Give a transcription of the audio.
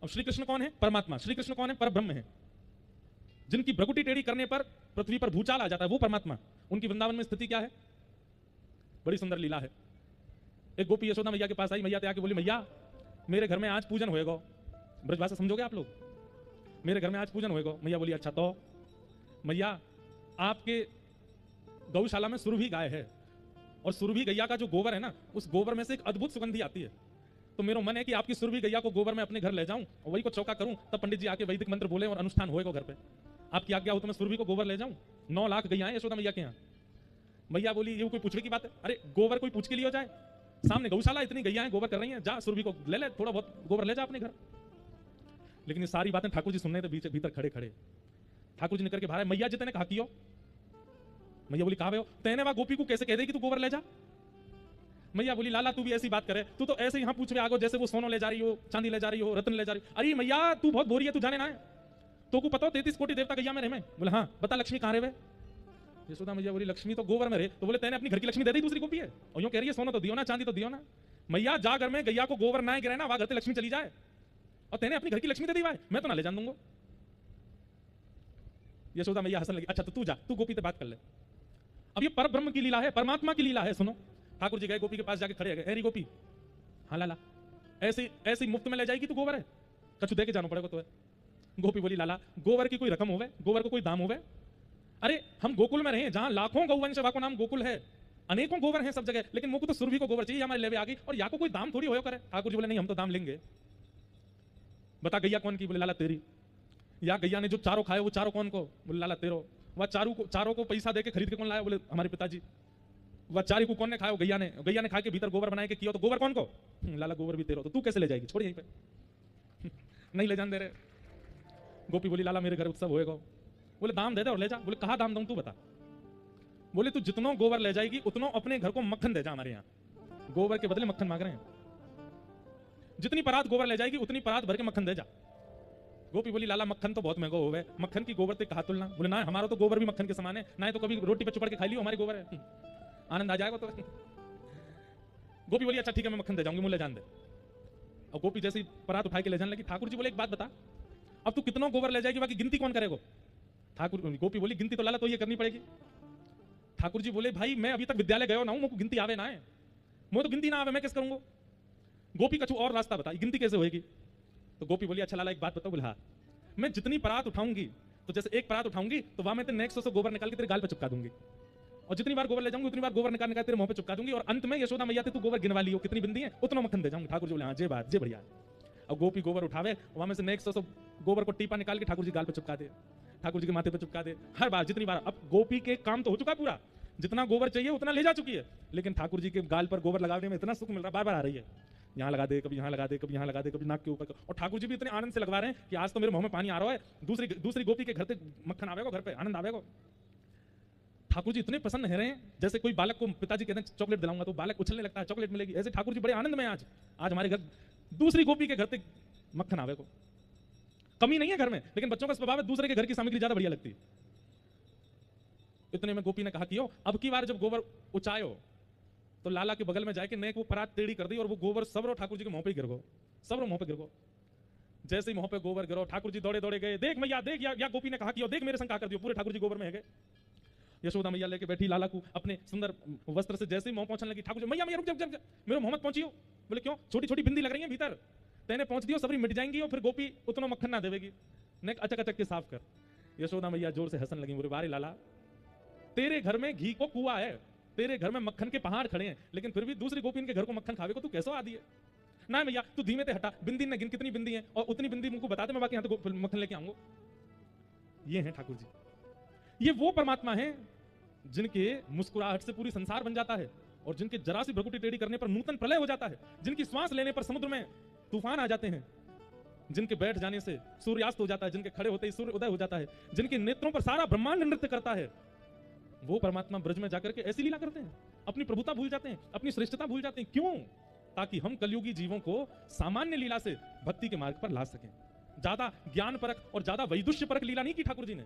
अब श्री कृष्ण कौन है? परमात्मा। श्री कृष्ण कौन है? परब्रह्म है। जिनकी भ्रकुटी टेढ़ी करने पर पृथ्वी पर भूचाल आ जाता है वो परमात्मा। उनकी वृंदावन में स्थिति क्या है? बड़ी सुंदर लीला है। एक गोपी यशोदा मैया के पास आई, मैया आके बोली, मैया मेरे घर में आज पूजन होएगा। ब्रजभाषा समझोगे आप लोग? मेरे घर में आज पूजन होएगा। मैया बोली अच्छा तो मैया आपके गौशाला में सुरभि गाय है और सुरभि गैया का जो गोबर है ना, उस गोबर में से एक अद्भुत सुगंधी आती है। तो मेरा मन है कि आपकी सुरभि गैया को गोबर में अपने घर ले जाऊं और वही को चौका करूं, तब पंडित जी आके वैदिक मंत्र बोले और अनुष्ठान होएगा घर पे। आपकी आज्ञा हो तो मैं सुरभि को गोबर ले जाऊं। 9 लाख गैया है यशोदा मैया के यहाँ। मैया बोली ये कोई पूछने की बात है? अरे गोबर कोई पूछ के लिए हो जाए? सामने गौशाला, इतनी गैया है गोबर कर रही है, जा सुरभि को ले ले, थोड़ा बहुत गोबर ले जा अपने घर। लेकिन ये सारी बातें ठाकुर जी सुनने थे बीच भीतर खड़े खड़े। ठाकुर जी निकल के बाहर, मैया जी तेने कहा कियो? मैया बोली कहा तेने वहां गोपी को कैसे कह दे कि तू गोबर ले जा? मैया बोली लाला तू भी ऐसी बात करे, तू तो ऐसे यहां पूछ आगो जैसे वो सोनो ले जा रही हो, चांदी ले जा रही हो, रत्न ले जा रही हो। अरे मैया तू बहुत बोरी है, तू जाने ना है तो को पता हो 33 कोटि देवता गैया में रहे। बोले हाँ बता लक्ष्मी कहां रहे? यशोदा मैया बोली लक्ष्मी तो गोबर में रहे। तो बोले तेने अपनी घर की लक्ष्मी दे दी दूसरी गोपी है और यूं कह रही है सोना तो दियो ना, चांदी तो दियो ना। मैया जा घर में गैया को गोबर ना गिरे ना, वहां घर से लक्ष्मी चली जाए और तेने अपनी घर की लक्ष्मी दे दी भाई, मैं तो ना ले जान दूंगा। यशोदा मैया हंसने लगी, अच्छा तो तू जा, तू गोपी से बात कर ले। अब ये परब्रह्म की लीला है, परमात्मा की लीला है। सुनो, ठाकुर जी गए गोपी के पास जाके खड़े गए, अरे गोपी हाँ लाला ऐसी मुफ्त में ले जाएगी तू गोबर है? कछु दे के जाना पड़ेगा तो। गोपी बोली लाला गोबर की कोई रकम होवे, गोबर को कोई दाम होवे? अरे हम गोकुल में रहे जहां लाखों गौवंश है, नाम गोकुल है, अनेकों गोबर हैं सब जगह, लेकिन मुझको तो सुरभि को गोबर चाहिए, हमारे लेवे आ गई और या को कोई दाम थोड़ी होया करे। ठाकुर जी बोले नहीं हम तो दाम लेंगे। बता गैया कौन की? बोले लाला तेरी। या गैया ने जो चारों खाए वो चारों कौन को? बोले लाला तेरो। वह चारों को पैसा देके खरीद के कौन लाया? बोले हमारे पिताजी। वह चारी को कौन ने खाया? गैया ने। गैया ने खा के भीतर गोबर बनाए के किया, तो गोबर कौन को? लाला गोबर भी तेरो। तो तू कैसे ले जाएगी? छोड़ यहीं पे। नहीं ले जाने दे रहे। गोपी बोली लाला मेरे घर उत्सव होएगा। बोले दाम दे दे और ले जा। बोले कहा दाम दूं तू बता। बोले तू जितनो गोबर ले जाएगी उतनो अपने घर को मक्खन दे जा। हमारे यहाँ गोबर के बदले मक्खन मांग रहे हैं। जितनी परात गोबर ले जाएगी उतनी परात भर के मक्खन दे जा। गोपी बोली लाला मक्खन तो बहुत महंगा होवे, मक्खन की गोबर से कहा तुलना? बोले ना हमारा तो गोबर भी मक्खन के समान है, ना तो कभी रोटी पे चुपड़ के खा लियो, हमारी गोबर है, आनंद आ जाएगा। तो गोपी बोली अच्छा ठीक है मैं मक्खन दे जाऊंगी, मुझे जान दे। और गोपी जैसी परात उठा के ले जाने लगी। ठाकुर जी बोले एक बात बता, अब तू कितना गोबर ले जाएगी, बाकी गिनती कौन करेगा? गोपी बोली गिनती तो लाला तो ये करनी पड़ेगी। ठाकुर जी बोले भाई मैं अभी तक विद्यालय गया ना हूं, मुझको गिनती आवे ना है, मुझे तो गिनती ना आवे, मैं कैसे करूंगा? गोपी कछु और रास्ता बता, गिनती कैसे होगी? तो गोपी बोली अच्छा लाला एक बात बताओ। बोले हाँ, मैं जितनी परात उठाऊंगी तो जैसे एक परात उठाऊंगी तो वहां मैं तेरे नेक्स्ट 100 गोबर निकाल के तेरे गाल पे चिपका दूंगी, और जितनी बार गोबर ले जाऊंगी उतनी बार गोबर निकाल तेरे मुंह पे चिपका दूंगी, और अंत में यशोदा मैया तू गोबर गिनवा लियो कितनी बिंदी है, उतना मक्खन दे जाऊंगी। ठाकुर जी बोले हाँ जे बात जे बढ़िया। अब गोपी गोबर उठावे, वहां में से नेक्स्ट 100 गोबर को टीपा निकाल के ठाकुर जी गाल पे चिपका दे, ठाकुर जी के माथे पे चिपका दे, हर बार जितनी बार। अब गोपी के काम तो हो चुका पूरा, जितना गोबर चाहिए उतना ले जा चुकी है, लेकिन ठाकुर जी के गाल पर गोबर लगाने में इतना सुख मिल रहा, बार बार आ रही है, यहाँ लगा दे कभी यहाँ लगा दे कभी यहाँ लगा दे कभी नाक के ऊपर। और ठाकुर जी भी इतने आनंद से लगवा रहे हैं कि आज तो मेरे मुंह में पानी आ रहा है, दूसरी गोपी के घर पे मक्खन आवेगा, घर पे आनंद आवेगा। ठाकुर जी इतने प्रसन्न है रहे हैं जैसे कोई बालक को पिताजी कहते हैं चॉकलेट दिलाऊंगा तो बालक उछलने लगता है चॉकलेट मिलेगी, ऐसे ठाकुर जी बड़े आनंद में आज हमारे घर दूसरी गोपी के घर पे मक्खन आवेगा। कमी नहीं है घर में, लेकिन बच्चों का स्वभाव है दूसरे के घर की सामग्री ज्यादा बढ़िया लगती है। इतने में गोपी ने कहा कि अब की बार जब गोबर उचायो तो लाला के बगल में जाके नेक वो परात टेढ़ी कर दी और वो गोबर सबरो ठाकुर जी के मुंह पे गिर गो, सबरो मुंह पे गिर गो। जैसे ही मुंह पे गोबर गिरो ठाकुर जी दौड़े दौड़े गए, देख मैया देख, या गोपी ने कहा कि देख मेरे संग क्या कर दियो, पूरे ठाकुर जी गोबर में है गए। यशोदा मैया लेके बैठी लाला को अपने सुंदर वस्त्र से जैसे ही मुंह पहुंचने लगी, ठाकुर जी मैया मैया रुक जा, मेरे मुंह मत पहुंचियो। बोले क्यों? छोटी छोटी बिंदी लग रही है भीतर, तेने पहुंच दियो सबरी मिट जाएंगी और फिर गोपी उतना मक्खन ना देवेगी, नेक अचक अचक के साफ कर। यशोदा मैया जोर से हंसने लगी, बोले बारे लाला तेरे घर में घी को कुआ है, तेरे घर में मक्खन के पहाड़ खड़े हैं, लेकिन फिर भी दूसरी गोपी के घर को मक्खन खावे को तू कैसे आदी है? ना भैया तू धीमे ते हटा, बिंदी ने गिन कितनी बिंदी है और उतनी बिंदी मुझको बता दे, मैं बाकी यहां तो मक्खन लेके आऊंगा। ये है ठाकुर जी, ये वो परमात्मा है जिनके मुस्कुराहट से पूरी संसार बन जाता है और जिनके जरा सी भ्रकुटी टेढ़ी करने पर नूतन प्रलय हो जाता है, जिनकी श्वास लेने पर समुद्र में तूफान आ जाते हैं, जिनके बैठ जाने से सूर्यास्त हो जाता है, जिनके खड़े होते ही सूर्य उदय हो जाता है, जिनके नेत्रों पर सारा ब्रह्मांड नृत्य करता है, वो परमात्मा ब्रज में जाकर के ऐसी लीला करते हैं, अपनी प्रभुता भूल जाते हैं, अपनी श्रेष्ठता भूल जाते हैं। क्यों? ताकि हम कलयुगी जीवों को सामान्य लीला से भक्ति के मार्ग पर ला सकें। ज्यादा ज्ञान परक और ज्यादा वैदुष्य परक लीला नहीं की ठाकुर जी ने।